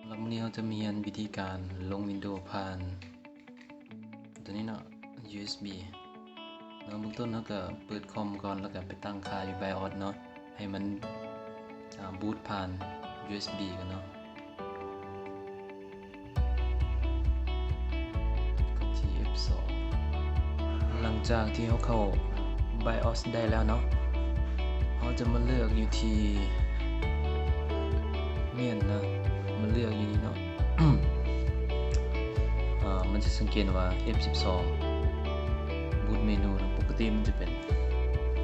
แล้ววันนี้เราจะมีวิธีการลง Windows ผ่านตัวนี้เนาะ USB เนาะเบื้องต้นเราก็เปิดคอมก่อนแล้วก็ไปตั้งค่าอยู่ BIOS เนาะให้มันบูตผ่าน USB กันเนาะกดที่ F2 หลังจากที่เขาเข้า BIOS ได้แล้วเนาะเขาจะมาเลือกอยู่ที่เมนนะมันเลือกอยู่นี่เนาะ มันจะสังเกตว่า F12 บูตเมนูปกติมันจะเป็น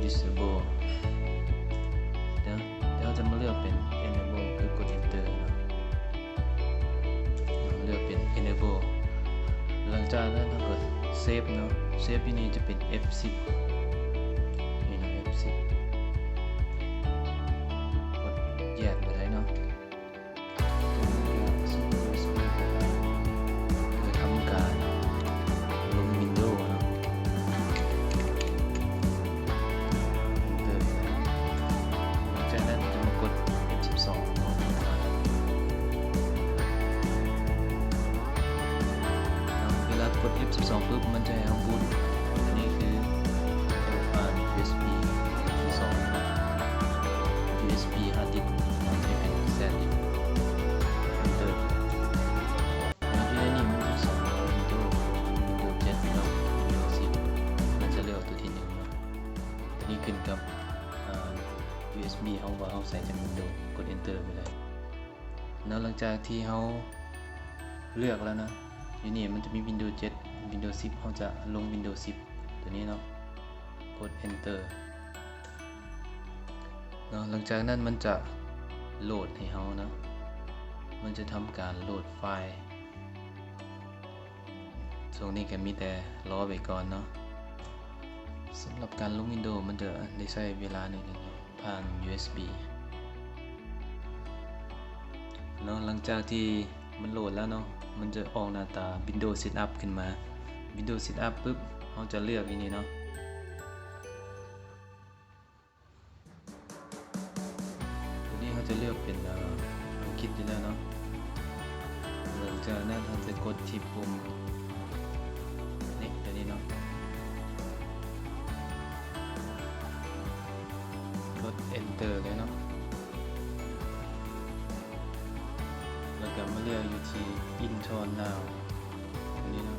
disable เดี๋ยวเราจะมาเลือกเป็น enable คือกด enter เนาะเลือกเป็น enable หลังจากนั้นเรากด save เนาะ save ที่นี่จะเป็น F10 นี่เนาะ F10 กดแยกไปได้เนาะกด F12 ปุ๊บมันจะให้เราบูตอันนี้คือผ่าน USB ที่2 USB hard disk มันจะเป็น SATA Enter ที่ได้นี่มันมี2 Windows 7 เนาะ Windows 10มันจะเลือกตัวที่1เนาะนี่ขึ้นกับUSB เอาว่าเอาใส่จาก Windows กด Enter ไปเลยแล้วหลังจากที่เราเลือกแล้วนะอยู่นี่มันจะมี Windows 7 Windows 10เขาจะลง Windows 10 ตัวนี้เนาะกด Enter เนาะหลังจากนั้นมันจะโหลดให้เขานะมันจะทำการโหลดไฟล์ช่วงนี้ก็มีแต่รอไว้ก่อนเนาะสำหรับการลง Windows มันจะได้ใช้เวลาหนึ่งผ่าน USB เนาะหลังจากที่มันโหลดแล้วเนาะมันจะออกหน้าตา Windows Setup ขึ้นมา Windows Setup ปุ๊บเราจะเลือกอันนี้เนาะตัวนี้เราจะเลือกเป็นคิดอยู่แล้วเนาะหลังจากนั้นเราจะกดที่ปุ่มนี่ตัวนี้เนาะกด Enter เลยเนาะแล้วก็มาเลือกอยู่ที่ Install Now ตัวนี้เนาะ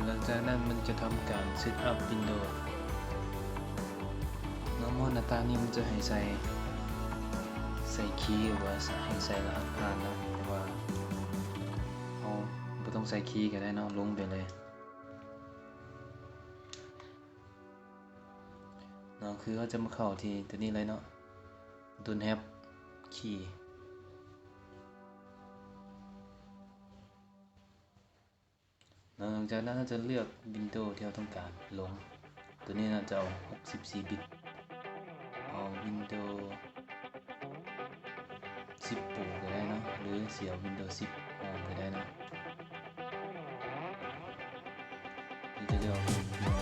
หลังจากนั้นมันจะทำการ Set up Windows น้องมอหน้าตานี้มันจะให้ใส่คีย์หรือว่าให้ใส่รหัสผ่านนะแต่ว่าเราไม่ต้องใส่คีย์ก็ได้เนาะลงไปเลยเนาะคือเขาจะมาเข้าที่ตัวนี้เลยเนาะ Don't have keyหลังจากนั้นเราจะเลือก Windows ที่เราต้องการลงตัวนี้เราจะเอา64 บิตเอา Windows 10 Pro ก็ได้เนาะหรือเสีย Windows 10 Home ก็ได้เนาะนี่จะเลือก Windows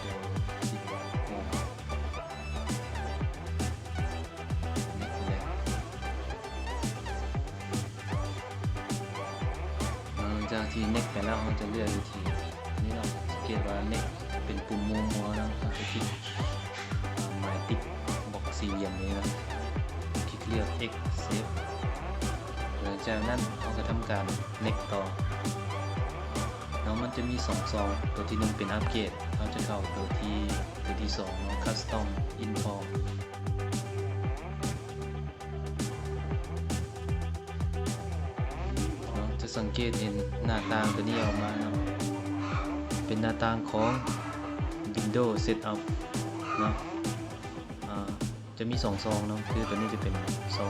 10 Home นี่คือเลยหลังจากที่ Next ไปแล้วเราจะเลือกวิธีนี่เราสังเกตว่า Next เป็นปุ่มมัวๆนะเราจะคลิกหมายติ๊กบอกสี่เหลี่ยมนี้นะคลิกเลือก X Save หลังจากนั้นเราก็ทำการ Next ต่อแล้วมันจะมี2 ซองตัวที่1เป็นอัปเกรดเราจะเข้าตัวที่2เนาะ Custom Info จะสังเกตเห็นหน้าต่างตัวนี้ออกมาเนาะเป็นหน้าต่างของ Windows Setup เนาะจะมี2 ซองเนาะคือตัวนี้จะเป็นซอ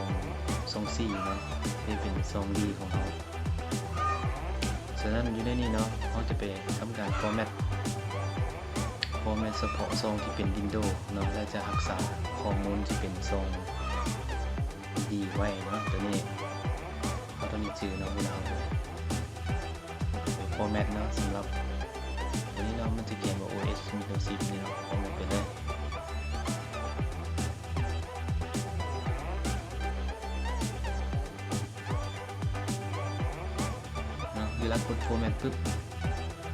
ง C เนาะนี่เป็นซอง D ของเราฉะนั้นอยู่ในนี้เนาะเราจะไปทำการ format เฉพาะซองที่เป็น Windows เนาะและจะรักษาข้อมูลที่เป็นซอง D ไว้เนาะตัวนี้เราต้องมีชื่อเนาะเวลาเราไป format เนาะสำหรับ วันนี้เนาะมันจะเขียนว่า OS Windows 10นี่เนาะเอาลงไปเลยเนาะเวลากด format ปุ๊บ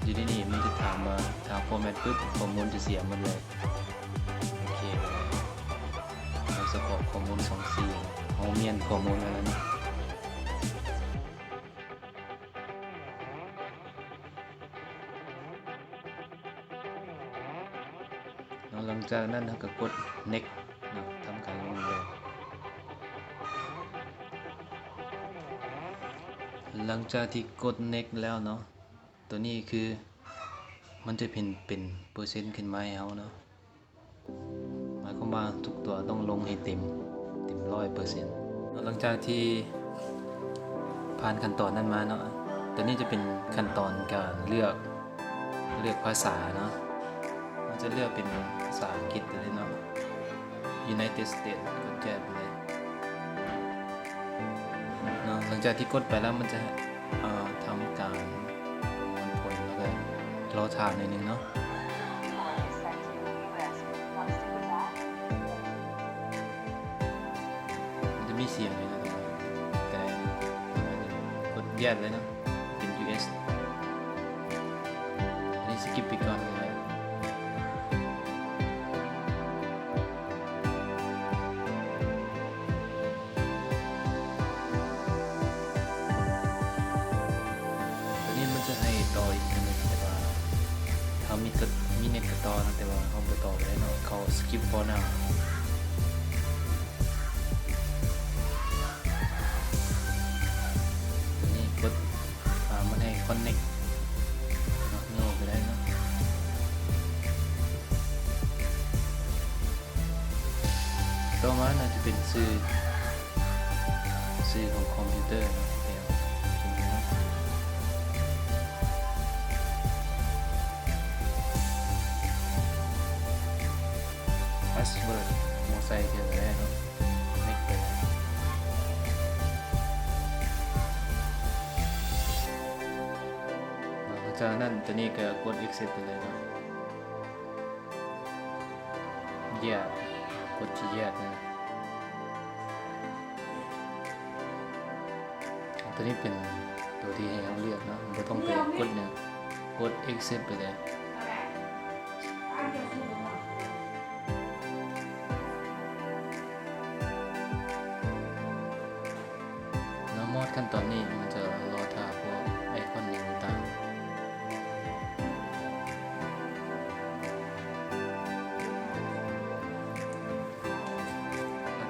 อยู่ที่นี่มันจะถามมาถ้า format ปุ๊บข้อมูลจะเสียหมดเลยโอเคเราสกรอกข้อมูล24เอาเมียนข้อมูลอะไรนะหลังจากนั้นเราก็กด next นะทำการลงเลยหลังจากที่กด next แล้วเนาะตัวนี้คือมันจะเป็นเปอร์เซ็นต์ขึ้นมาให้เราเนาะหมายความว่าทุกตัวต้องลงให้เต็ม 100%หลังจากที่ผ่านขั้นตอนนั้นมาเนาะตัวนี้จะเป็นขั้นตอนการเลือกภาษาเนาะมันจะเลือกเป็นภาษาอังกฤษเลยเนาะ United States ก็แจ้งไปเลยเนาะหลังจากที่กดไปแล้วมันจะทำการประมวลผลแล้วก็รอทานหน่อยนึงเนาะมันจะมีเสียงเลยนะแต่กดแยกเลยเนาะเป็น US อันนี้สกิปไปก่อนเลยจะให้ต่ออีกนึงแต่ว่าถ้ามีเน็ตก็ต่อนะแต่ว่าเขาไม่ต่อเลยเนาะเขา skip for now ตัวนี้กดมันให้ connect เนาะโน้ไปได้เนาะต่อมาน่าจะเป็นชื่อของคอมพิวเตอร์เนาะpassword โมไซค์เดียวได้เนาะ next ไปจากนั้นตัวนี้ก็กด accept ไปเลยเนาะแยกกดที่แยกนะตัวนี้เป็นตัวที่ให้เราเลือกเนาะไม่ต้องไปกดเนี่ยกด accept ไปเลยขั้นตอนนี้มันจะรอท่าพวกไอคอนนี้ต่าง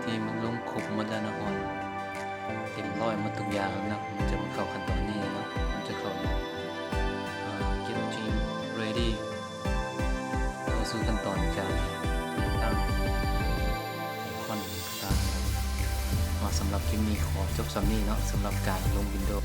ที่มันลงครบหมดแล้วนะฮอนเต็มร้อยหมดทุกอย่างนะมันจะมาเข้าขั้นตอนนี้นะมันจะเข้าget team ready เข้าสู่ขั้นตอนการตั้งไอคอนต่างสำหรับคลิปนี้ขอจบสำนี้เนาะสำหรับการลง Windows